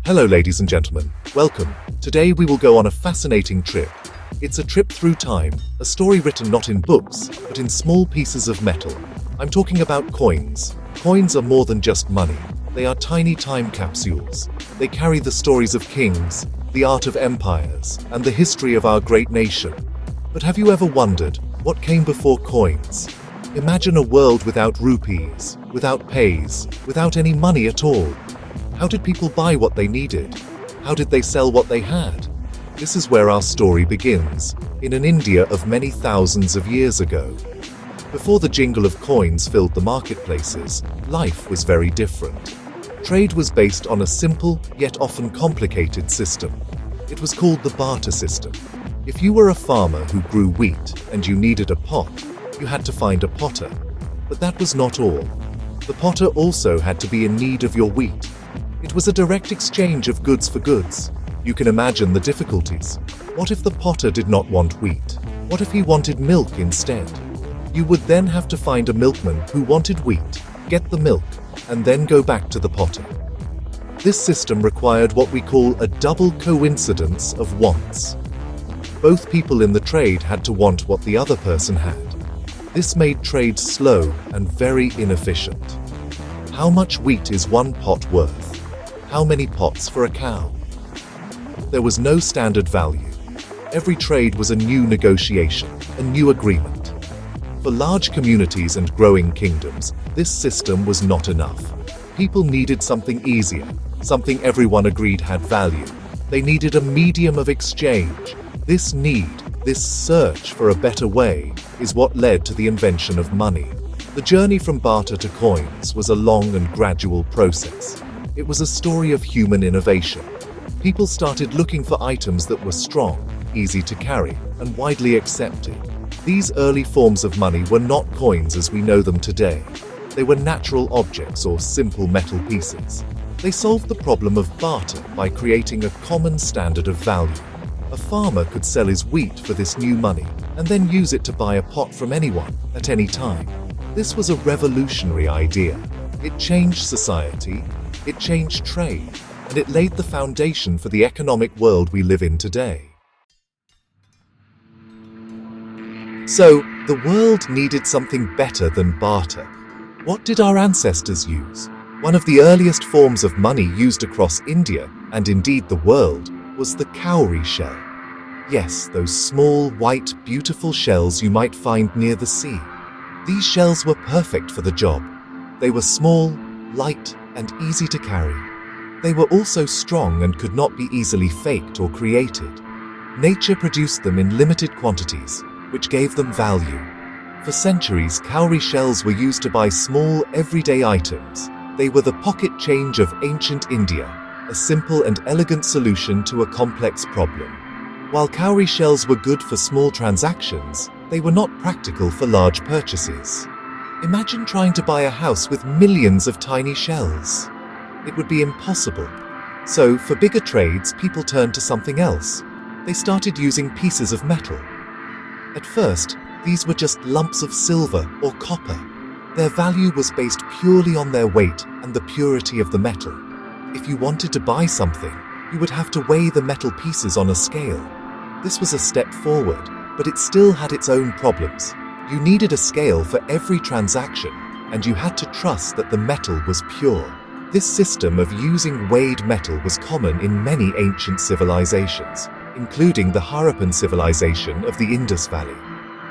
Hello ladies and gentlemen, welcome. Today we will go on a fascinating trip. It's a trip through time, a story written not in books, but in small pieces of metal. I'm talking about coins. Coins are more than just money. They are tiny time capsules. They carry the stories of kings, the art of empires, and the history of our great nation. But have you ever wondered what came before coins? Imagine a world without rupees, without pays, without any money at all. How did people buy what they needed? How did they sell what they had? This is where our story begins, in an India of many thousands of years ago. Before the jingle of coins filled the marketplaces, life was very different. Trade was based on a simple, yet often complicated system. It was called the barter system. If you were a farmer who grew wheat and you needed a pot, you had to find a potter. But that was not all. The potter also had to be in need of your wheat. It was a direct exchange of goods for goods. You can imagine the difficulties. What if the potter did not want wheat? What if he wanted milk instead? You would then have to find a milkman who wanted wheat, get the milk, and then go back to the potter. This system required what we call a double coincidence of wants. Both people in the trade had to want what the other person had. This made trade slow and very inefficient. How much wheat is one pot worth? How many pots for a cow? There was no standard value. Every trade was a new negotiation, a new agreement. For large communities and growing kingdoms, this system was not enough. People needed something easier, something everyone agreed had value. They needed a medium of exchange. This need, this search for a better way, is what led to the invention of money. The journey from barter to coins was a long and gradual process. It was a story of human innovation. People started looking for items that were strong, easy to carry, and widely accepted. These early forms of money were not coins as we know them today. They were natural objects or simple metal pieces. They solved the problem of barter by creating a common standard of value. A farmer could sell his wheat for this new money and then use it to buy a pot from anyone at any time. This was a revolutionary idea. It changed society, it changed trade, and it laid the foundation for the economic world we live in today. So, the world needed something better than barter. What did our ancestors use? One of the earliest forms of money used across India, and indeed the world, was the cowrie shell. Yes, those small, white, beautiful shells you might find near the sea. These shells were perfect for the job. They were small, light, and easy to carry. They were also strong and could not be easily faked or created. Nature produced them in limited quantities, which gave them value. For centuries, cowrie shells were used to buy small, everyday items. They were the pocket change of ancient India, a simple and elegant solution to a complex problem. While cowrie shells were good for small transactions, they were not practical for large purchases. Imagine trying to buy a house with millions of tiny shells. It would be impossible. So, for bigger trades, people turned to something else. They started using pieces of metal. At first, these were just lumps of silver or copper. Their value was based purely on their weight and the purity of the metal. If you wanted to buy something, you would have to weigh the metal pieces on a scale. This was a step forward, but it still had its own problems. You needed a scale for every transaction, and you had to trust that the metal was pure. This system of using weighed metal was common in many ancient civilizations, including the Harappan civilization of the Indus Valley.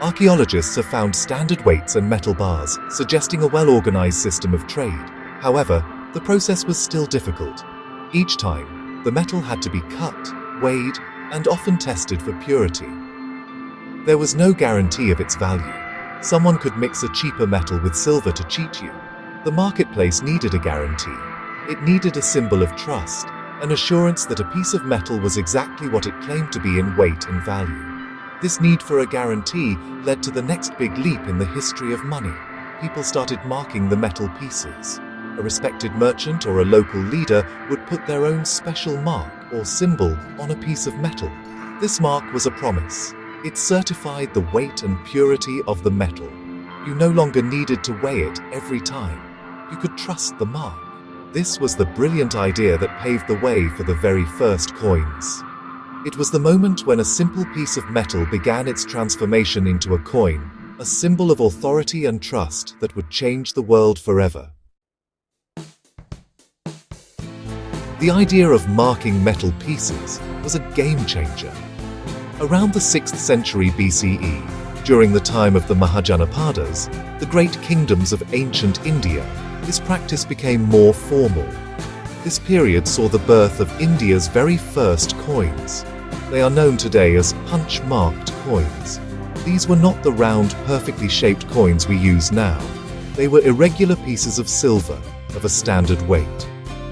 Archaeologists have found standard weights and metal bars, suggesting a well-organized system of trade. However, the process was still difficult. Each time, the metal had to be cut, weighed, and often tested for purity. There was no guarantee of its value. Someone could mix a cheaper metal with silver to cheat you. The marketplace needed a guarantee. It needed a symbol of trust, an assurance that a piece of metal was exactly what it claimed to be in weight and value. This need for a guarantee led to the next big leap in the history of money. People started marking the metal pieces. A respected merchant or a local leader would put their own special mark or symbol on a piece of metal. This mark was a promise. It certified the weight and purity of the metal. You no longer needed to weigh it every time. You could trust the mark. This was the brilliant idea that paved the way for the very first coins. It was the moment when a simple piece of metal began its transformation into a coin, a symbol of authority and trust that would change the world forever. The idea of marking metal pieces was a game changer. Around the 6th century BCE, during the time of the Mahajanapadas, the great kingdoms of ancient India, this practice became more formal. This period saw the birth of India's very first coins. They are known today as punch-marked coins. These were not the round, perfectly shaped coins we use now. They were irregular pieces of silver, of a standard weight.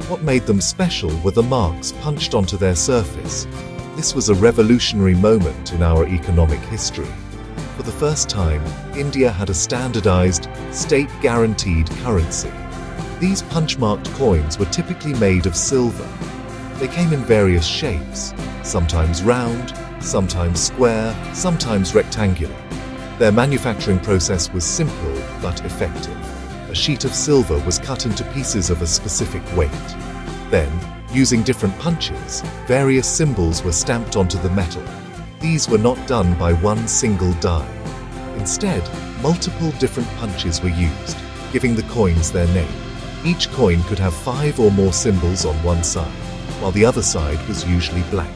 What made them special were the marks punched onto their surface. This was a revolutionary moment in our economic history. For the first time, India had a standardized, state-guaranteed currency. These punch-marked coins were typically made of silver. They came in various shapes, sometimes round, sometimes square, sometimes rectangular. Their manufacturing process was simple but effective. A sheet of silver was cut into pieces of a specific weight. Then, using different punches, various symbols were stamped onto the metal. These were not done by one single die. Instead, multiple different punches were used, giving the coins their name. Each coin could have 5 or more symbols on one side, while the other side was usually blank.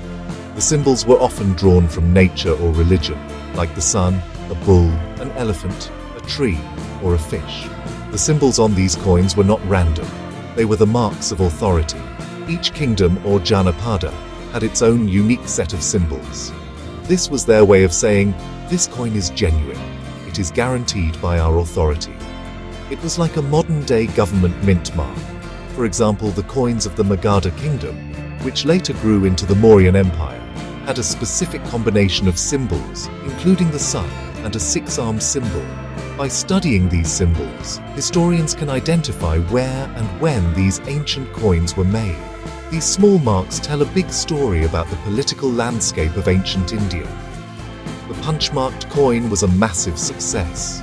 The symbols were often drawn from nature or religion, like the sun, a bull, an elephant, a tree, or a fish. The symbols on these coins were not random. They were the marks of authority. Each kingdom or Janapada had its own unique set of symbols. This was their way of saying, this coin is genuine. It is guaranteed by our authority. It was like a modern-day government mint mark. For example, the coins of the Magadha kingdom, which later grew into the Mauryan Empire, had a specific combination of symbols, including the sun and a 6-armed symbol. By studying these symbols, historians can identify where and when these ancient coins were made. These small marks tell a big story about the political landscape of ancient India. The punch-marked coin was a massive success.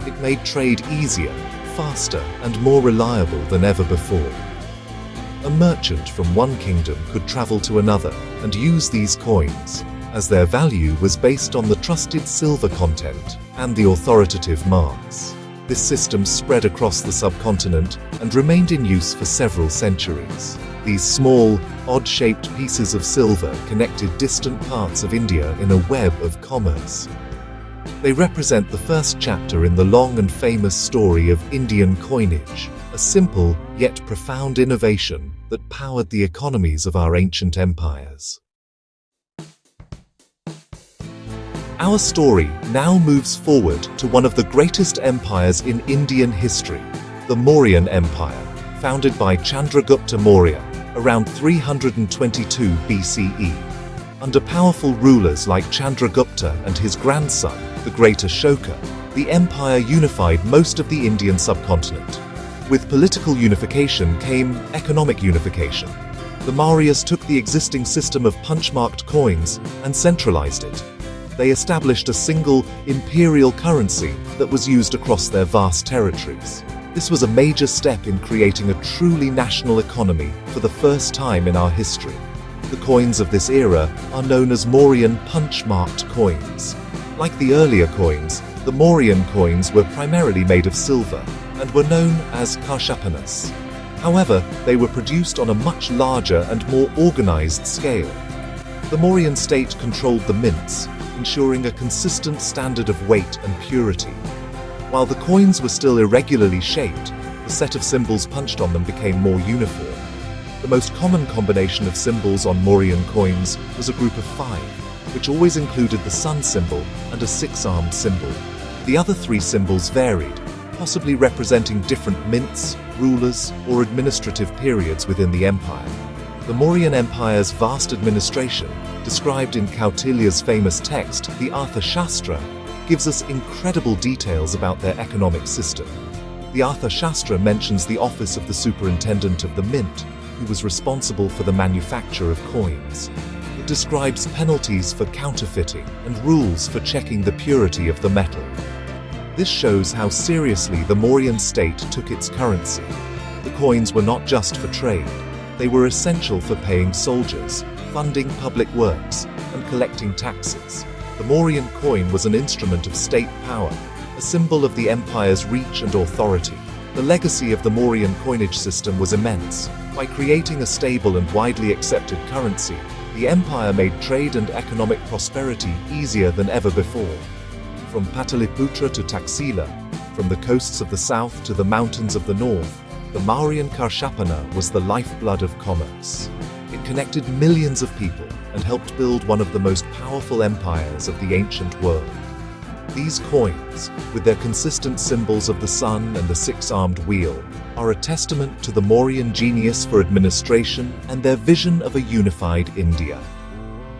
It made trade easier, faster, and more reliable than ever before. A merchant from one kingdom could travel to another and use these coins, as their value was based on the trusted silver content and the authoritative marks. This system spread across the subcontinent and remained in use for several centuries. These small, odd-shaped pieces of silver connected distant parts of India in a web of commerce. They represent the first chapter in the long and famous story of Indian coinage, a simple yet profound innovation that powered the economies of our ancient empires. Our story now moves forward to one of the greatest empires in Indian history, the Mauryan Empire, founded by Chandragupta Maurya around 322 BCE. Under powerful rulers like Chandragupta and his grandson, the great Ashoka, the empire unified most of the Indian subcontinent. With political unification came economic unification. The Mauryas took the existing system of punch-marked coins and centralized it. They established a single imperial currency that was used across their vast territories. This was a major step in creating a truly national economy for the first time in our history. The coins of this era are known as Mauryan punch-marked coins. Like the earlier coins, the Mauryan coins were primarily made of silver and were known as karshapanas. However, they were produced on a much larger and more organized scale. The Mauryan state controlled the mints, ensuring a consistent standard of weight and purity. While the coins were still irregularly shaped, the set of symbols punched on them became more uniform. The most common combination of symbols on Mauryan coins was a group of 5, which always included the sun symbol and a 6-armed symbol. The other 3 symbols varied, possibly representing different mints, rulers, or administrative periods within the empire. The Mauryan Empire's vast administration, described in Kautilya's famous text, the Arthashastra, gives us incredible details about their economic system. The Arthashastra mentions the office of the superintendent of the mint, who was responsible for the manufacture of coins. It describes penalties for counterfeiting and rules for checking the purity of the metal. This shows how seriously the Mauryan state took its currency. The coins were not just for trade. They were essential for paying soldiers, funding public works, and collecting taxes. The Mauryan coin was an instrument of state power, a symbol of the empire's reach and authority. The legacy of the Mauryan coinage system was immense. By creating a stable and widely accepted currency, the empire made trade and economic prosperity easier than ever before. From Pataliputra to Taxila, from the coasts of the south to the mountains of the north, the Mauryan Karshapana was the lifeblood of commerce. It connected millions of people and helped build one of the most powerful empires of the ancient world. These coins, with their consistent symbols of the sun and the six-armed wheel, are a testament to the Mauryan genius for administration and their vision of a unified India.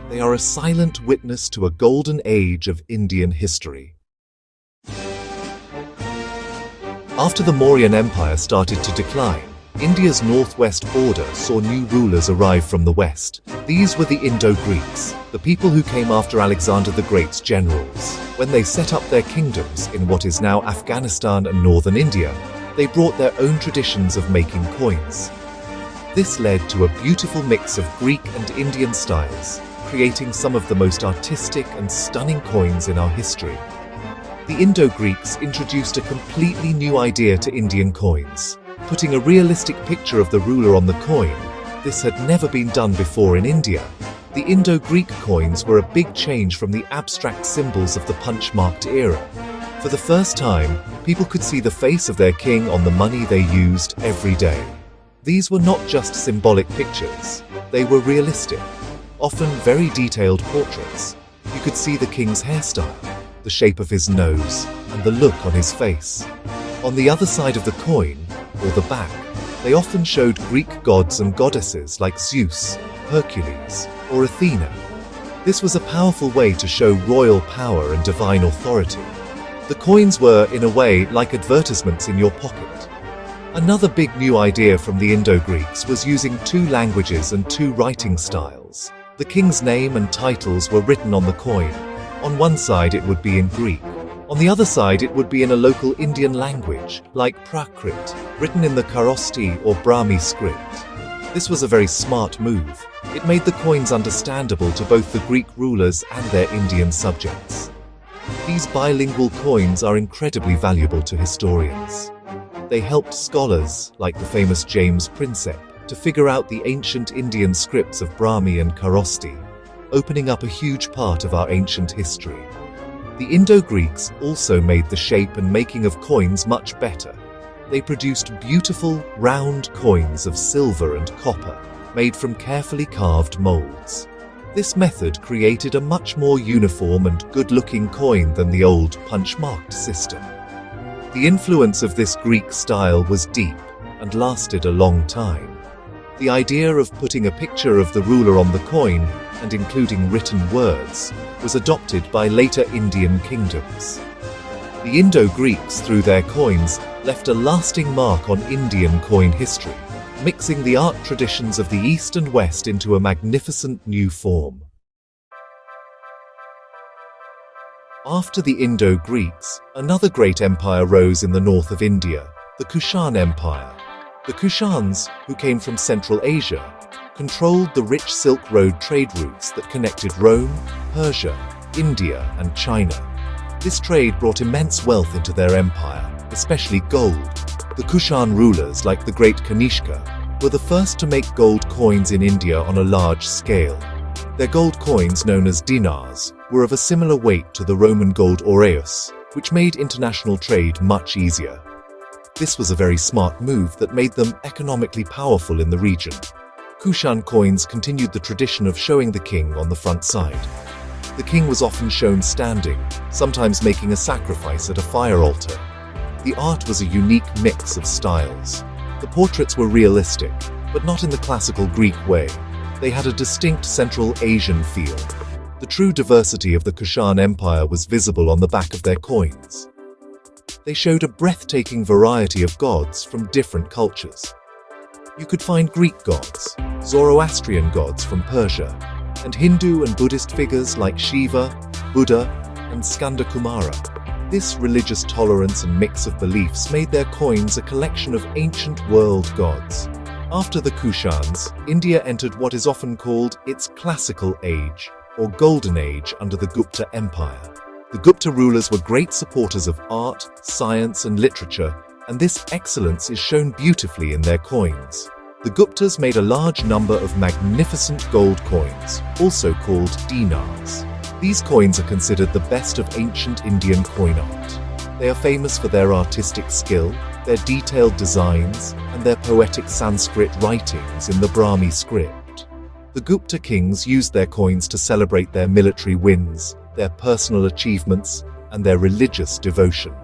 They are a silent witness to a golden age of Indian history. After the Mauryan Empire started to decline, India's northwest border saw new rulers arrive from the west. These were the Indo-Greeks, the people who came after Alexander the Great's generals. When they set up their kingdoms in what is now Afghanistan and northern India, they brought their own traditions of making coins. This led to a beautiful mix of Greek and Indian styles, creating some of the most artistic and stunning coins in our history. The Indo-Greeks introduced a completely new idea to Indian coins, putting a realistic picture of the ruler on the coin. This had never been done before in India. The Indo-Greek coins were a big change from the abstract symbols of the punch-marked era. For the first time, people could see the face of their king on the money they used every day. These were not just symbolic pictures, they were realistic, often very detailed portraits. You could see the king's hairstyle, the shape of his nose, and the look on his face. On the other side of the coin, or the back, they often showed Greek gods and goddesses like Zeus, Hercules, or Athena. This was a powerful way to show royal power and divine authority. The coins were, in a way, like advertisements in your pocket. Another big new idea from the Indo-Greeks was using two languages and two writing styles. The king's name and titles were written on the coin. On one side it would be in Greek. On the other side it would be in a local Indian language, like Prakrit, written in the Kharosthi or Brahmi script. This was a very smart move. It made the coins understandable to both the Greek rulers and their Indian subjects. These bilingual coins are incredibly valuable to historians. They helped scholars, like the famous James Prinsep, to figure out the ancient Indian scripts of Brahmi and Kharosthi, opening up a huge part of our ancient history. The Indo-Greeks also made the shape and making of coins much better. They produced beautiful, round coins of silver and copper, made from carefully carved molds. This method created a much more uniform and good-looking coin than the old punch-marked system. The influence of this Greek style was deep and lasted a long time. The idea of putting a picture of the ruler on the coin and including written words was adopted by later Indian kingdoms. The Indo-Greeks, through their coins, left a lasting mark on Indian coin history, mixing the art traditions of the East and West into a magnificent new form. After the Indo-Greeks, another great empire rose in the north of India, the Kushan Empire. The Kushans, who came from Central Asia, controlled the rich Silk Road trade routes that connected Rome, Persia, India, and China. This trade brought immense wealth into their empire, especially gold. The Kushan rulers, like the great Kanishka, were the first to make gold coins in India on a large scale. Their gold coins, known as dinars, were of a similar weight to the Roman gold aureus, which made international trade much easier. This was a very smart move that made them economically powerful in the region. Kushan coins continued the tradition of showing the king on the front side. The king was often shown standing, sometimes making a sacrifice at a fire altar. The art was a unique mix of styles. The portraits were realistic, but not in the classical Greek way. They had a distinct Central Asian feel. The true diversity of the Kushan Empire was visible on the back of their coins. They showed a breathtaking variety of gods from different cultures. You could find Greek gods, Zoroastrian gods from Persia, and Hindu and Buddhist figures like Shiva, Buddha, and Skanda Kumara. This religious tolerance and mix of beliefs made their coins a collection of ancient world gods. After the Kushans, India entered what is often called its classical age, or golden age under the Gupta Empire. The Gupta rulers were great supporters of art, science, and literature, and this excellence is shown beautifully in their coins. The Guptas made a large number of magnificent gold coins, also called dinars. These coins are considered the best of ancient Indian coin art. They are famous for their artistic skill, their detailed designs, and their poetic Sanskrit writings in the Brahmi script. The Gupta kings used their coins to celebrate their military wins, their personal achievements, and their religious devotion.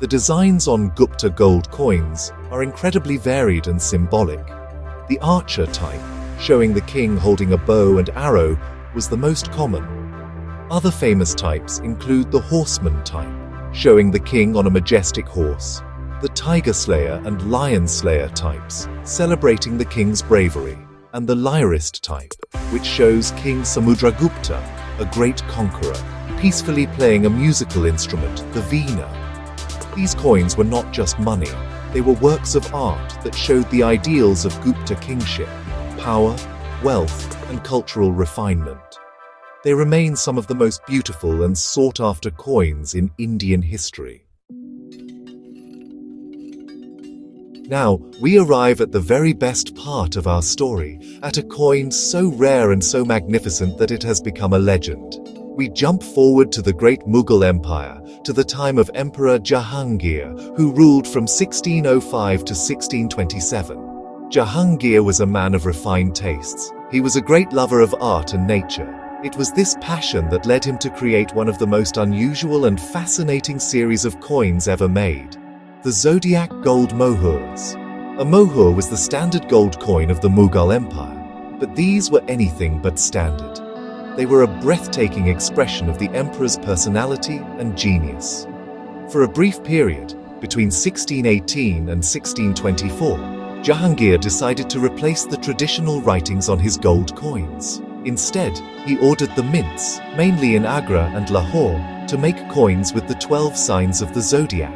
The designs on Gupta gold coins are incredibly varied and symbolic. The archer type, showing the king holding a bow and arrow, was the most common. Other famous types include the horseman type, showing the king on a majestic horse, the tiger slayer and lion slayer types, celebrating the king's bravery, and the lyrist type, which shows King Samudragupta, a great conqueror, peacefully playing a musical instrument, the veena. These coins were not just money, they were works of art that showed the ideals of Gupta kingship, power, wealth, and cultural refinement. They remain some of the most beautiful and sought-after coins in Indian history. Now, we arrive at the very best part of our story, at a coin so rare and so magnificent that it has become a legend. We jump forward to the great Mughal Empire, to the time of Emperor Jahangir, who ruled from 1605 to 1627. Jahangir was a man of refined tastes. He was a great lover of art and nature. It was this passion that led him to create one of the most unusual and fascinating series of coins ever made, the Zodiac Gold Mohurs. A mohur was the standard gold coin of the Mughal Empire, but these were anything but standard. They were a breathtaking expression of the emperor's personality and genius. For a brief period, between 1618 and 1624, Jahangir decided to replace the traditional writings on his gold coins. Instead, he ordered the mints, mainly in Agra and Lahore, to make coins with the 12 signs of the zodiac.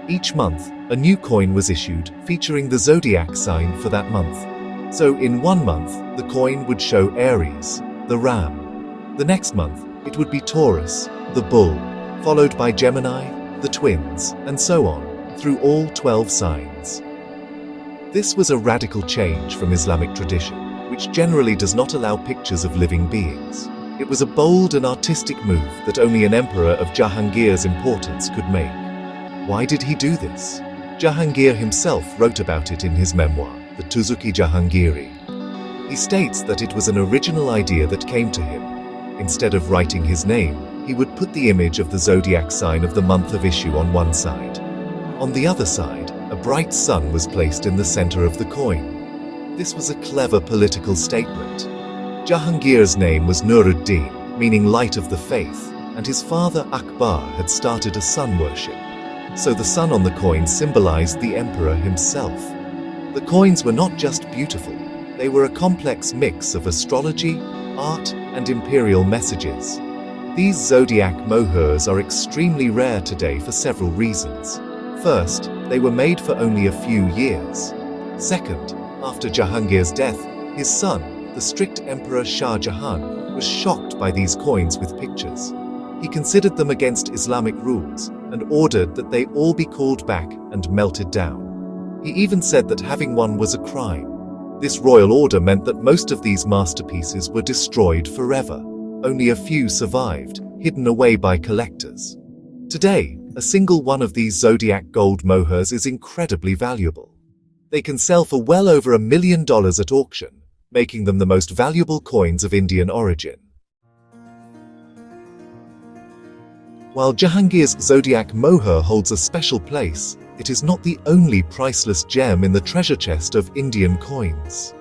Each month, a new coin was issued featuring the zodiac sign for that month. So in one month, the coin would show Aries, the ram. The next month, it would be Taurus, the bull, followed by Gemini, the twins, and so on, through all 12 signs. This was a radical change from Islamic tradition, which generally does not allow pictures of living beings. It was a bold and artistic move that only an emperor of Jahangir's importance could make. Why did he do this? Jahangir himself wrote about it in his memoir, the Tuzuki Jahangiri. He states that it was an original idea that came to him. Instead of writing his name, he would put the image of the zodiac sign of the month of issue on one side. On the other side, a bright sun was placed in the center of the coin. This was a clever political statement. Jahangir's name was Nuruddin, meaning light of the faith, and his father Akbar had started a sun worship. So the sun on the coin symbolized the emperor himself. The coins were not just beautiful, they were a complex mix of astrology, art, and imperial messages. These Zodiac Mohurs are extremely rare today for several reasons. First, they were made for only a few years. Second, after Jahangir's death, his son, the strict Emperor Shah Jahan, was shocked by these coins with pictures. He considered them against Islamic rules and ordered that they all be called back and melted down. He even said that having one was a crime. This royal order meant that most of these masterpieces were destroyed forever. Only a few survived, hidden away by collectors. Today, a single one of these Zodiac gold mohurs is incredibly valuable. They can sell for well over $1 million at auction, making them the most valuable coins of Indian origin. While Jahangir's Zodiac Mohur holds a special place, it is not the only priceless gem in the treasure chest of Indian coins.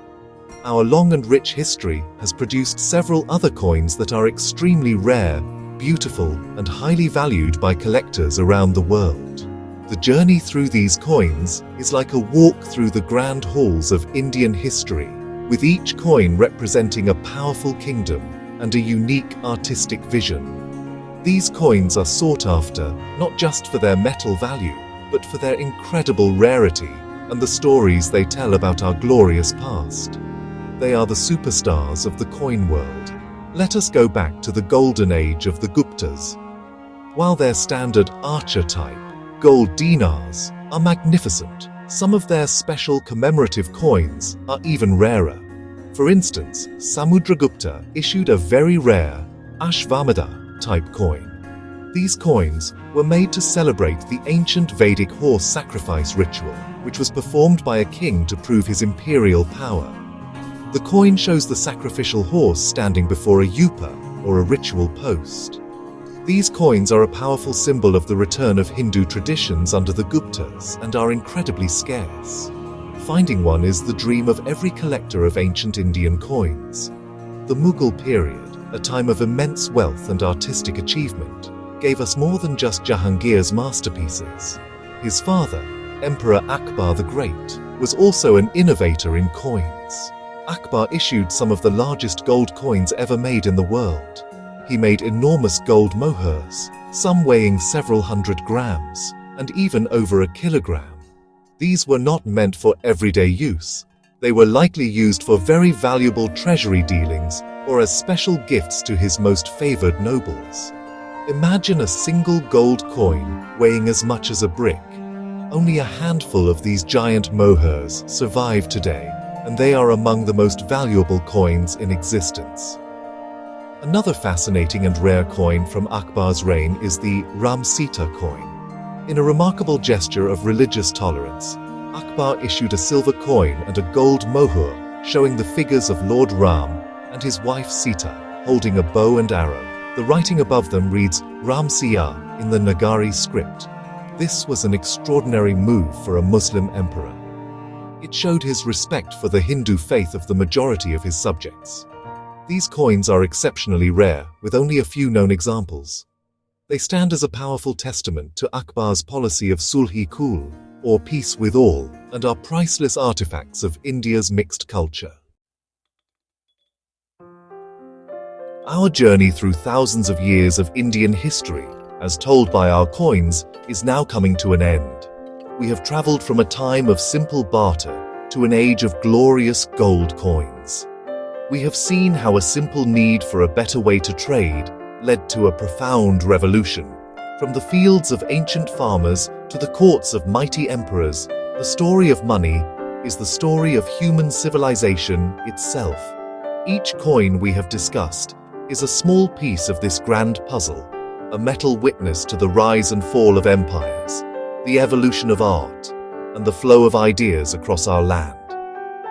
Our long and rich history has produced several other coins that are extremely rare, beautiful, and highly valued by collectors around the world. The journey through these coins is like a walk through the grand halls of Indian history, with each coin representing a powerful kingdom and a unique artistic vision. These coins are sought after not just for their metal value, but for their incredible rarity and the stories they tell about our glorious past. They are the superstars of the coin world. Let us go back to the golden age of the Guptas. While their standard archer-type gold dinars are magnificent, some of their special commemorative coins are even rarer. For instance, Samudragupta issued a very rare Ashvamedha-type coin. These coins were made to celebrate the ancient Vedic horse sacrifice ritual, which was performed by a king to prove his imperial power. The coin shows the sacrificial horse standing before a yupa, or a ritual post. These coins are a powerful symbol of the return of Hindu traditions under the Guptas and are incredibly scarce. Finding one is the dream of every collector of ancient Indian coins. The Mughal period, a time of immense wealth and artistic achievement, gave us more than just Jahangir's masterpieces. His father, Emperor Akbar the Great, was also an innovator in coins. Akbar issued some of the largest gold coins ever made in the world. He made enormous gold mohurs, some weighing several hundred grams, and even over a kilogram. These were not meant for everyday use. They were likely used for very valuable treasury dealings or as special gifts to his most favored nobles. Imagine a single gold coin weighing as much as a brick. Only a handful of these giant mohurs survive today, and they are among the most valuable coins in existence. Another fascinating and rare coin from Akbar's reign is the Ram Sita coin. In a remarkable gesture of religious tolerance, Akbar issued a silver coin and a gold mohur showing the figures of Lord Ram and his wife Sita holding a bow and arrow. The writing above them reads Ram Siya in the Nagari script. This was an extraordinary move for a Muslim emperor. It showed his respect for the Hindu faith of the majority of his subjects. These coins are exceptionally rare, with only a few known examples. They stand as a powerful testament to Akbar's policy of sulh-e-kul, or peace with all, and are priceless artifacts of India's mixed culture. Our journey through thousands of years of Indian history, as told by our coins, is now coming to an end. We have traveled from a time of simple barter to an age of glorious gold coins. We have seen how a simple need for a better way to trade led to a profound revolution. From the fields of ancient farmers to the courts of mighty emperors, the story of money is the story of human civilization itself. Each coin we have discussed is a small piece of this grand puzzle, a metal witness to the rise and fall of empires, the evolution of art, and the flow of ideas across our land.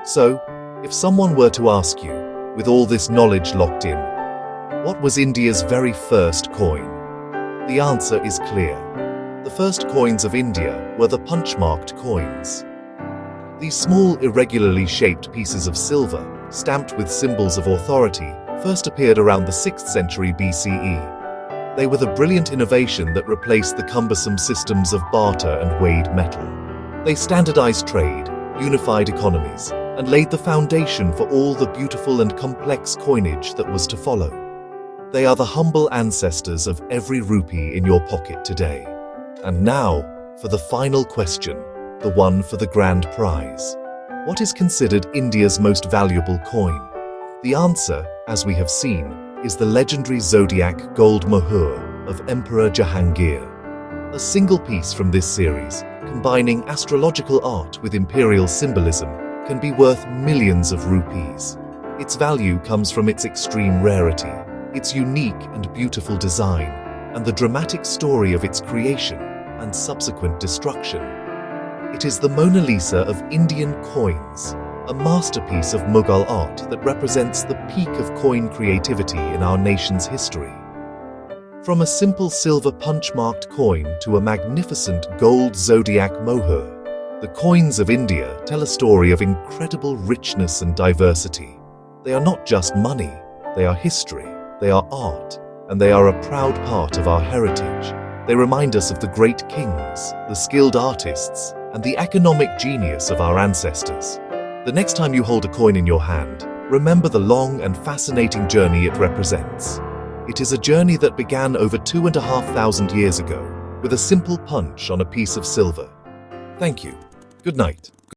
So, if someone were to ask you, with all this knowledge locked in, what was India's very first coin? The answer is clear. The first coins of India were the punch-marked coins. These small, irregularly shaped pieces of silver, stamped with symbols of authority, first appeared around the 6th century BCE. They were the brilliant innovation that replaced the cumbersome systems of barter and weighed metal. They standardized trade, unified economies, and laid the foundation for all the beautiful and complex coinage that was to follow. They are the humble ancestors of every rupee in your pocket today. And now, for the final question, the one for the grand prize. What is considered India's most valuable coin? The answer, as we have seen, is the legendary Zodiac Gold Mohur of Emperor Jahangir. A single piece from this series, combining astrological art with imperial symbolism, can be worth millions of rupees. Its value comes from its extreme rarity, its unique and beautiful design, and the dramatic story of its creation and subsequent destruction. It is the Mona Lisa of Indian coins, a masterpiece of Mughal art that represents the peak of coin creativity in our nation's history. From a simple silver punch-marked coin to a magnificent gold Zodiac Mohur, the coins of India tell a story of incredible richness and diversity. They are not just money, they are history, they are art, and they are a proud part of our heritage. They remind us of the great kings, the skilled artists, and the economic genius of our ancestors. The next time you hold a coin in your hand, remember the long and fascinating journey it represents. It is a journey that began over 2,500 years ago with a simple punch on a piece of silver. Thank you. Good night.